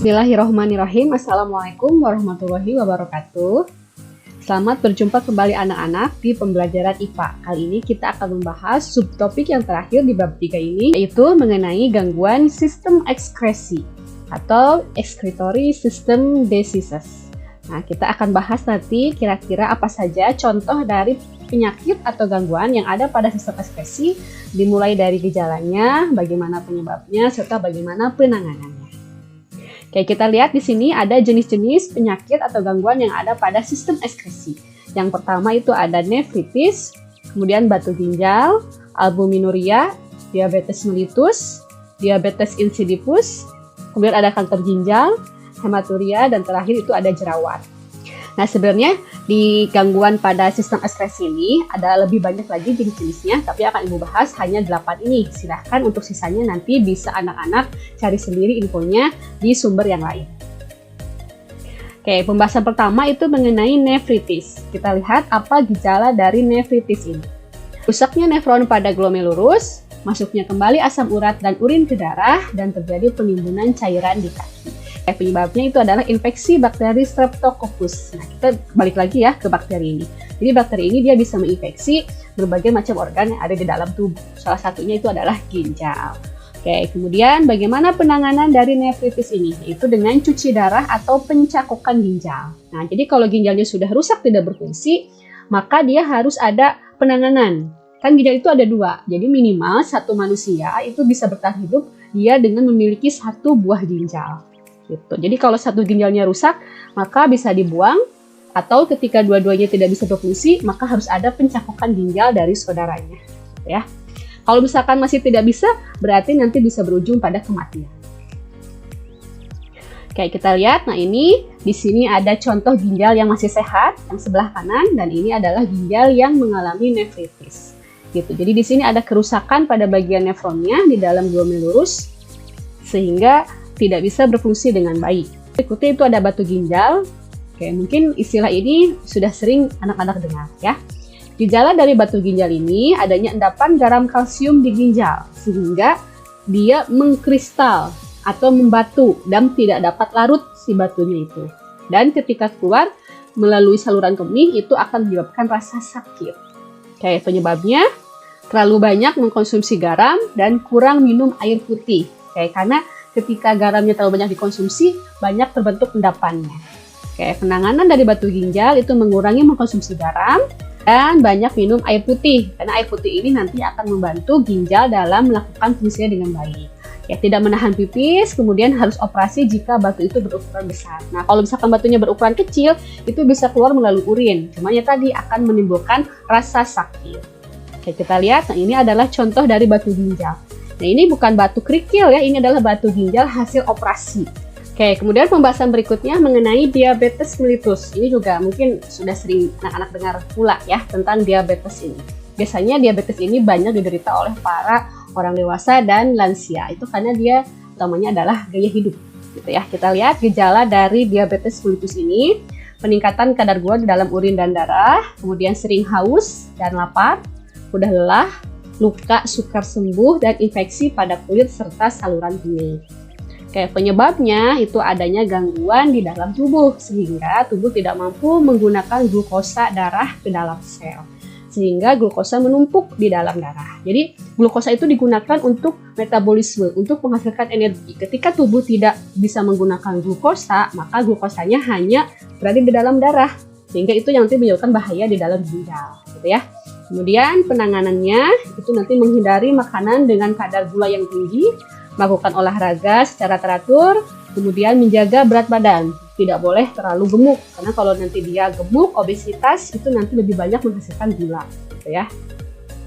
Bismillahirrahmanirrahim. Assalamualaikum warahmatullahi wabarakatuh. Selamat berjumpa kembali anak-anak di pembelajaran IPA. Kali ini kita akan membahas subtopik yang terakhir di bab 3 ini, yaitu mengenai gangguan sistem ekskresi atau excretory system diseases. Nah, kita akan bahas nanti kira-kira apa saja contoh dari penyakit atau gangguan yang ada pada sistem ekskresi, dimulai dari gejalanya, bagaimana penyebabnya, serta bagaimana penanganannya. Oke, kita lihat di sini ada jenis-jenis penyakit atau gangguan yang ada pada sistem ekskresi. Yang pertama itu ada nefritis, kemudian batu ginjal, albuminuria, diabetes mellitus, diabetes insipidus, kemudian ada kanker ginjal, hematuria, dan terakhir itu ada jerawat. Nah, sebenarnya di gangguan pada sistem ekskresi ini ada lebih banyak lagi jenis-jenisnya, tapi akan Ibu bahas hanya 8 ini. Silahkan untuk sisanya nanti bisa anak-anak cari sendiri infonya di sumber yang lain. Oke, pembahasan pertama itu mengenai nefritis. Kita lihat apa gejala dari nefritis ini. Rusaknya nefron pada glomerulus, masuknya kembali asam urat dan urin ke darah, dan terjadi penimbunan cairan di kaki. Penyebabnya itu adalah infeksi bakteri Streptococcus. Nah, kita balik lagi ya ke bakteri ini. Jadi bakteri ini dia bisa menginfeksi berbagai macam organ yang ada di dalam tubuh. Salah satunya itu adalah ginjal. Oke, kemudian bagaimana penanganan dari nefritis ini? Yaitu dengan cuci darah atau pencakokan ginjal. Nah, jadi kalau ginjalnya sudah rusak tidak berfungsi, maka dia harus ada penanganan. Kan ginjal itu ada 2, jadi minimal satu manusia itu bisa bertahan hidup dia dengan memiliki 1 buah ginjal. Gitu. Jadi kalau satu ginjalnya rusak, maka bisa dibuang, atau ketika dua-duanya tidak bisa berfungsi, maka harus ada pencakokan ginjal dari saudaranya. Ya. Kalau misalkan masih tidak bisa, berarti nanti bisa berujung pada kematian. Oke, kita lihat. Nah, ini di sini ada contoh ginjal yang masih sehat, yang sebelah kanan, dan ini adalah ginjal yang mengalami nefritis. Gitu. Jadi di sini ada kerusakan pada bagian nefronnya di dalam glomerulus, sehingga tidak bisa berfungsi dengan baik. Berikutnya itu ada batu ginjal. Oke, mungkin istilah ini sudah sering anak-anak dengar ya. Gejala dari batu ginjal ini adanya endapan garam kalsium di ginjal, sehingga dia mengkristal atau membatu dan tidak dapat larut si batunya itu. Dan ketika keluar melalui saluran kemih itu akan menyebabkan rasa sakit. Kayak penyebabnya terlalu banyak mengkonsumsi garam dan kurang minum air putih. Karena ketika garamnya terlalu banyak dikonsumsi, banyak terbentuk endapannya. Oke, penanganan dari batu ginjal itu mengurangi mengkonsumsi garam dan banyak minum air putih. Karena air putih ini nanti akan membantu ginjal dalam melakukan fungsinya dengan baik. Ya, tidak menahan pipis, kemudian harus operasi jika batu itu berukuran besar. Nah, kalau misalkan batunya berukuran kecil, itu bisa keluar melalui urin. Cuma ya tadi akan menimbulkan rasa sakit. Oke, kita lihat. Nah, ini adalah contoh dari batu ginjal. Nah, ini bukan batu kerikil ya, ini adalah batu ginjal hasil operasi. Oke, kemudian pembahasan berikutnya mengenai diabetes mellitus. Ini juga mungkin sudah sering anak-anak dengar pula ya tentang diabetes ini. Biasanya diabetes ini banyak diderita oleh para orang dewasa dan lansia. Itu karena dia utamanya adalah gaya hidup, gitu ya. Kita lihat gejala dari diabetes mellitus ini, peningkatan kadar gula di dalam urin dan darah, kemudian sering haus dan lapar, mudah lelah, luka sukar sembuh, dan infeksi pada kulit serta saluran kemih. Kayak penyebabnya itu adanya gangguan di dalam tubuh, sehingga tubuh tidak mampu menggunakan glukosa darah ke dalam sel, sehingga glukosa menumpuk di dalam darah. Jadi glukosa itu digunakan untuk metabolisme, untuk menghasilkan energi. Ketika tubuh tidak bisa menggunakan glukosa, maka glukosanya hanya berada di dalam darah, sehingga itu yang nanti menyebabkan bahaya di dalam ginjal, gitu ya. Kemudian penanganannya itu nanti menghindari makanan dengan kadar gula yang tinggi, melakukan olahraga secara teratur, kemudian menjaga berat badan. Tidak boleh terlalu gemuk, karena kalau nanti dia gemuk, obesitas, itu nanti lebih banyak menghasilkan gula. Gitu ya.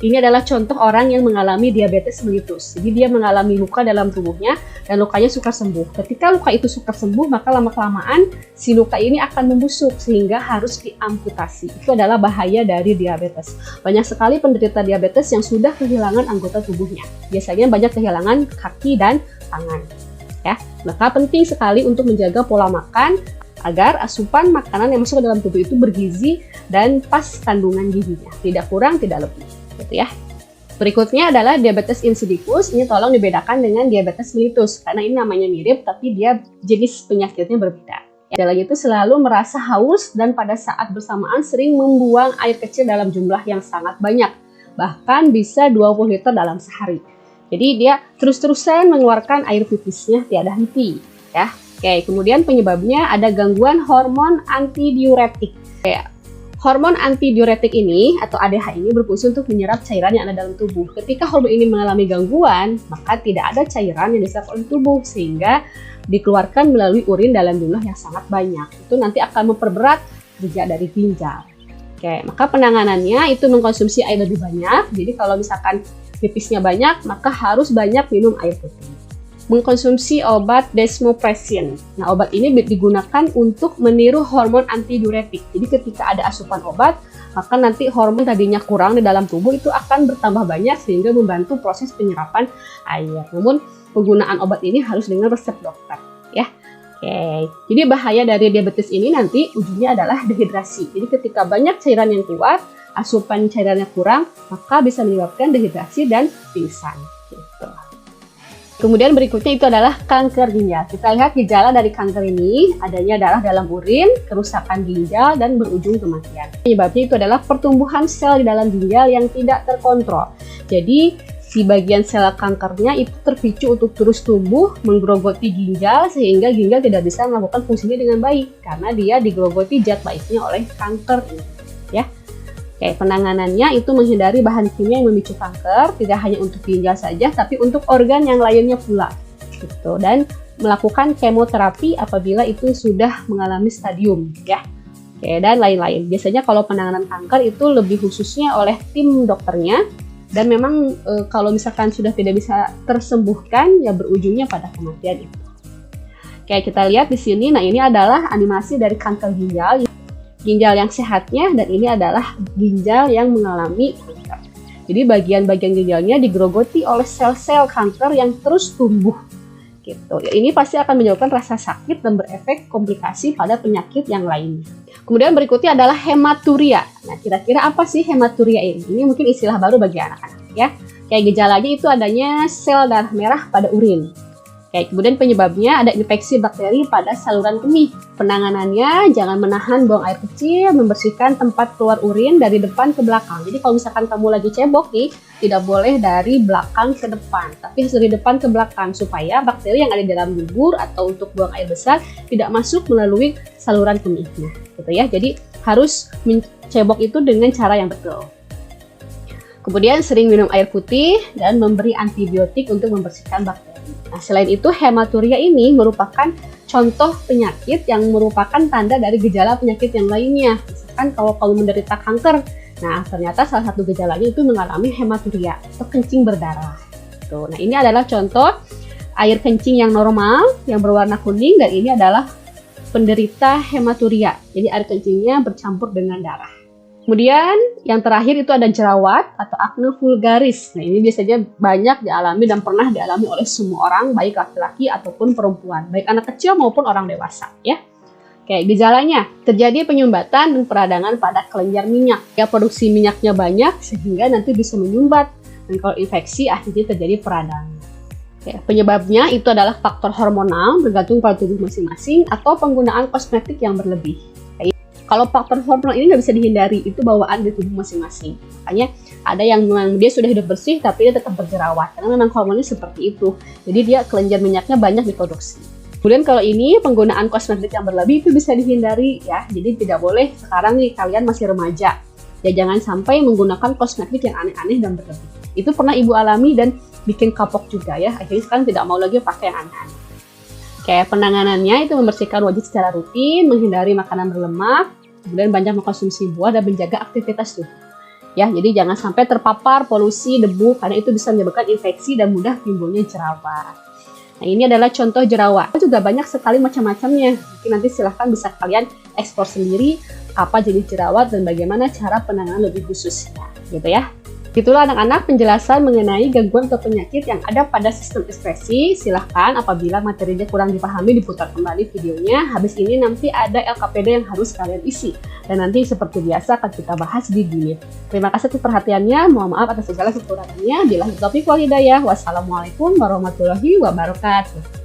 Ini adalah contoh orang yang mengalami diabetes mellitus. Jadi dia mengalami luka dalam tubuhnya dan lukanya sukar sembuh. Ketika luka itu sukar sembuh, maka lama-kelamaan si luka ini akan membusuk sehingga harus diamputasi. Itu adalah bahaya dari diabetes. Banyak sekali penderita diabetes yang sudah kehilangan anggota tubuhnya. Biasanya banyak kehilangan kaki dan tangan. Ya, maka penting sekali untuk menjaga pola makan agar asupan makanan yang masuk ke dalam tubuh itu bergizi dan pas kandungan gizinya. Tidak kurang, tidak lebih. Gitu ya. Berikutnya adalah diabetes insipidus. Ini tolong dibedakan dengan diabetes mellitus karena ini namanya mirip tapi dia jenis penyakitnya berbeda. Ada lagi itu selalu merasa haus dan pada saat bersamaan sering membuang air kecil dalam jumlah yang sangat banyak. Bahkan bisa 20 liter dalam sehari. Jadi dia terus-terusan mengeluarkan air pipisnya tiada henti. Ya. Oke, kemudian penyebabnya ada gangguan hormon antidiuretik. Hormon antidiuretik ini atau ADH ini berfungsi untuk menyerap cairan yang ada dalam tubuh. Ketika hormon ini mengalami gangguan, maka tidak ada cairan yang diserap oleh tubuh sehingga dikeluarkan melalui urin dalam jumlah yang sangat banyak. Itu nanti akan memperberat kerja dari ginjal. Oke, maka penanganannya itu mengkonsumsi air lebih banyak. Jadi kalau misalkan pipisnya banyak, maka harus banyak minum air putih. Mengkonsumsi obat desmopressin. Nah, obat ini digunakan untuk meniru hormon antidiuretik. Jadi ketika ada asupan obat, maka nanti hormon tadinya kurang di dalam tubuh itu akan bertambah banyak sehingga membantu proses penyerapan air. Namun penggunaan obat ini harus dengan resep dokter, ya. Oke. Jadi bahaya dari diabetes ini nanti ujungnya adalah dehidrasi. Jadi ketika banyak cairan yang keluar, asupan cairannya kurang, maka bisa menyebabkan dehidrasi dan pingsan. Gitu. Kemudian berikutnya itu adalah kanker ginjal. Kita lihat gejala dari kanker ini adanya darah dalam urin, kerusakan ginjal, dan berujung kematian. Penyebabnya itu adalah pertumbuhan sel di dalam ginjal yang tidak terkontrol. Jadi si bagian sel kankernya itu terpicu untuk terus tumbuh, menggerogoti ginjal sehingga ginjal tidak bisa melakukan fungsinya dengan baik karena dia digerogoti zat baiknya oleh kanker ini. Ya. Oke, penanganannya itu menghindari bahan kimia yang memicu kanker, tidak hanya untuk ginjal saja, tapi untuk organ yang lainnya pula. Gitu. Dan melakukan kemoterapi apabila itu sudah mengalami stadium, ya. Oke, dan lain-lain. Biasanya kalau penanganan kanker itu lebih khususnya oleh tim dokternya, dan memang kalau misalkan sudah tidak bisa tersembuhkan, ya berujungnya pada kematian itu. Oke, kita lihat di sini. Nah, ini adalah animasi dari kanker ginjal. Ginjal yang sehatnya, dan ini adalah ginjal yang mengalami kanker. Jadi bagian-bagian ginjalnya digerogoti oleh sel-sel kanker yang terus tumbuh. Gitu. Ya, ini pasti akan menyebabkan rasa sakit dan berefek komplikasi pada penyakit yang lainnya. Kemudian berikutnya adalah hematuria. Nah, kira-kira apa sih hematuria ini? Ini mungkin istilah baru bagi anak-anak, ya. Kayak gejalanya itu adanya sel darah merah pada urin. Kemudian penyebabnya ada infeksi bakteri pada saluran kemih. Penanganannya jangan menahan buang air kecil, membersihkan tempat keluar urin dari depan ke belakang. Jadi kalau misalkan kamu lagi cebok nih, tidak boleh dari belakang ke depan, tapi harus dari depan ke belakang supaya bakteri yang ada di dalam bubur atau untuk buang air besar tidak masuk melalui saluran kemihnya. Gitu ya. Jadi harus mencebok itu dengan cara yang betul. Kemudian sering minum air putih dan memberi antibiotik untuk membersihkan bakteri. Nah, selain itu hematuria ini merupakan contoh penyakit yang merupakan tanda dari gejala penyakit yang lainnya. Misalkan kalau kamu menderita kanker, nah ternyata salah satu gejalanya itu mengalami hematuria atau kencing berdarah. Tuh, nah ini adalah contoh air kencing yang normal yang berwarna kuning dan ini adalah penderita hematuria. Jadi air kencingnya bercampur dengan darah. Kemudian yang terakhir itu ada jerawat atau akne vulgaris. Nah, ini biasanya banyak dialami dan pernah dialami oleh semua orang, baik laki-laki ataupun perempuan, baik anak kecil maupun orang dewasa, ya. Oke, gejalanya terjadi penyumbatan dan peradangan pada kelenjar minyak. Ya, produksi minyaknya banyak sehingga nanti bisa menyumbat dan kalau infeksi akhirnya terjadi peradangan. Oke, penyebabnya itu adalah faktor hormonal bergantung pada tubuh masing-masing atau penggunaan kosmetik yang berlebih. Kalau faktor hormonal ini nggak bisa dihindari, itu bawaan di tubuh masing-masing. Makanya ada yang memang dia sudah hidup bersih, tapi dia tetap berjerawat. Karena memang hormonnya seperti itu. Jadi dia kelenjar minyaknya banyak diproduksi. Kemudian kalau ini penggunaan kosmetik yang berlebih itu bisa dihindari ya. Jadi tidak boleh sekarang nih kalian masih remaja. Ya jangan sampai menggunakan kosmetik yang aneh-aneh dan berlebih. Itu pernah ibu alami dan bikin kapok juga ya. Akhirnya sekarang tidak mau lagi pakai yang aneh-aneh. Kayak penanganannya itu membersihkan wajah secara rutin, menghindari makanan berlemak, kemudian banyak mengkonsumsi buah dan menjaga aktivitas tubuh. Ya, jadi jangan sampai terpapar polusi, debu, karena itu bisa menyebabkan infeksi dan mudah timbulnya jerawat. Nah, ini adalah contoh jerawat. Juga banyak sekali macam-macamnya. Mungkin nanti silahkan bisa kalian eksplor sendiri apa jenis jerawat dan bagaimana cara penanganan lebih khususnya, gitu ya. Itulah anak-anak penjelasan mengenai gangguan atau penyakit yang ada pada sistem ekspresi. Silahkan apabila materinya kurang dipahami diputar kembali videonya. Habis ini nanti ada LKPD yang harus kalian isi. Dan nanti seperti biasa akan kita bahas di Dinit. Terima kasih atas perhatiannya. Mohon maaf atas segala kekurangannya. Billahi taufiq wal hidayah. Wassalamualaikum warahmatullahi wabarakatuh.